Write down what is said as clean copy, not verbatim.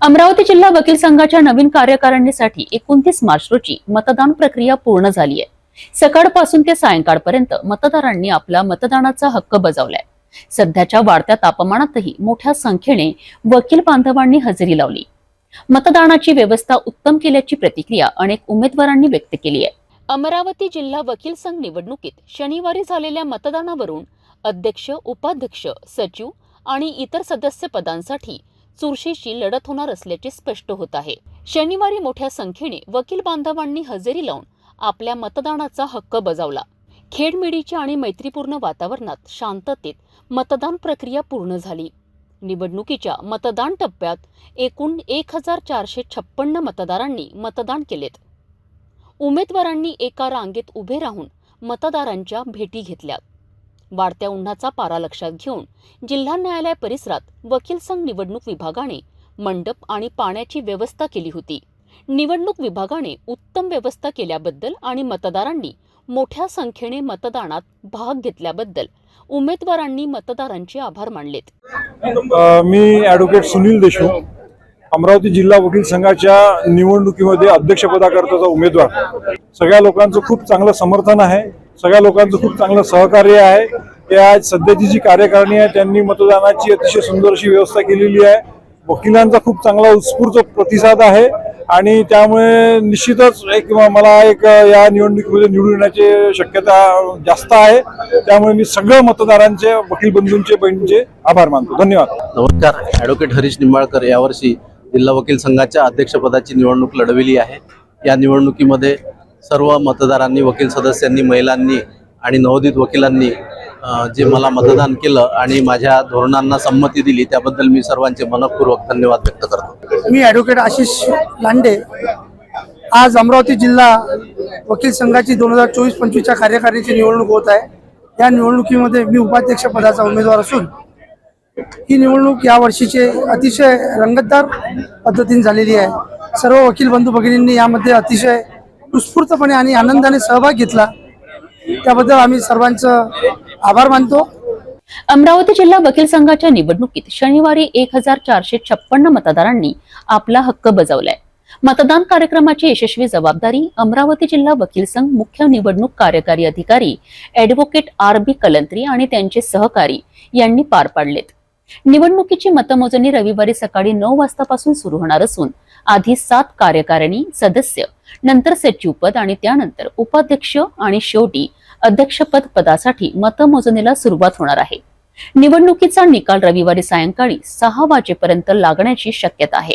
अमरावती जिल्हा वकील संघाच्या नवीन कार्यकारिणीसाठी 29 मार्च रोजी मतदान प्रक्रिया पूर्ण झाली आहे। सकाळपासून ते सायंकाळपर्यंत मतदारांनी आपला मतदानाचा हक्क बजावलाय। सध्याच्या वाढत्या तापमानातही मोठ्या संख्येने वकील बांधवांनी हजेरी लावली। मतदानाची व्यवस्था उत्तम केल्याची प्रतिक्रिया अनेक उमेदवारांनी व्यक्त केली आहे। अमरावती जिल्हा वकील संघ निवडणुकीत शनिवारी झालेल्या मतदानावरून अध्यक्ष, उपाध्यक्ष, सचिव आणि इतर सदस्य पदांसाठी चुरशीची लढत होणार असल्याचे स्पष्ट होत आहे। शनिवारी मोठ्या संख्येने वकील बांधवांनी हजेरी लावून आपल्या मतदानाचा हक्क बजावला। खेडमेडीच्या आणि मैत्रीपूर्ण वातावरणात शांततेत मतदान प्रक्रिया पूर्ण झाली। निवडणुकीच्या मतदान टप्प्यात एकूण 1456 मतदारांनी मतदान केलेत। उमेदवारांनी एका रांगेत उभे राहून मतदारांच्या भेटी घेतल्या। वाढत्या उन्हाचा पारा लक्षात घेऊन जिल्हा न्यायालय परिसरात वकील संघ निवडणूक विभागाने मंडप आणि पाण्याची व्यवस्था केली होती। निवडणूक विभागाने उत्तम व्यवस्था केल्याबद्दल आणि मतदारांनी मोठ्या संख्येने मतदानात भाग घेतल्याबद्दल उमेदवारांनी मतदारांचे आभार मानलेत। मी ॲडव्होकेट सुनील देशमुख, अमरावती जिल्हा वकील संघाच्या निवडणुकीमध्ये अध्यक्षपदाकरताचा उमेदवार। सगळ्या लोकांचं खूप चांगलं समर्थन आहे, सगळ्या लोकांचं खूप चांगलं सहकार्य आहे। या सध्याची जी कार्यकारिणी आहे त्यांनी मतदानाची अतिशय सुंदर अशी व्यवस्था केलेली आहे। वकिलांचा खूप चांगला उत्स्फूर्त प्रतिसाद आहे आणि त्यामुळे निश्चितच मला या निवडणुकीमध्ये निवडून येण्याची शक्यता जास्त आहे। त्यामुळे मी सगळ्या मतदारांचे, वकील बंधूंचे, बहिणींचे आभार मानतो। धन्यवाद। नमस्कार, ॲडव्होकेट हरीश निंबाळकर यावर्षी जिल्हा वकील संघाच्या अध्यक्षपदाची निवडणूक लढविली आहे। या निवडणुकीमध्ये सर्व मतदारांनी, वकील सदस्यांनी, महिलांनी आणि नवोदित वकिलांनी जे मला मतदान केलं आणि माझ्या धोरणांना संमती दिली त्याबद्दल मी सर्वांचे मनपूर्वक धन्यवाद व्यक्त करतो। मी ॲडव्होकेट आशिष लांडे आज अमरावती जिल्हा वकील संघाची 2024-25च्या कार्यकारिणीची निवडणूक होत आहे। या निवडणुकीमध्ये मी उपाध्यक्ष पदाचा उमेदवार असून ही निवडणूक या वर्षीचे अतिशय रंगतदार पद्धतीने झालेली आहे। सर्व वकील बंधू भगिनींनी यामध्ये अतिशय उत्स्फूर्तपणे आणि आनंदाने सहभाग घेतला, त्याबद्दल आम्ही सर्वांचं आभार मानतो। अमरावती जिल्हा वकील संघाच्या निवडणुकीत शनिवारी 1456 मतदारांनी आपला हक्क बजावलाय। मतदान कार्यक्रमाची यशस्वी जबाबदारी अमरावती जिल्हा वकील संघ मुख्य निवडणूक कार्यकारी अधिकारी ॲडव्होकेट RB कलंत्री आणि त्यांचे सहकारी यांनी पार पाडलेत। निवडणुकीची मतमोजणी रविवारी सकाळी 9 वाजतापासून सुरू होणार असून आधी 7 कार्यकारिणी सदस्य, नंतर सचिवपद आणि त्यानंतर उपाध्यक्ष आणि शेवटी अध्यक्षपद पदासाठी मतमोजणीला सुरुवात होणार आहे। निवडणुकीचा निकाल रविवारी सायंकाळी 6 वाजेपर्यंत लागण्याची शक्यता आहे।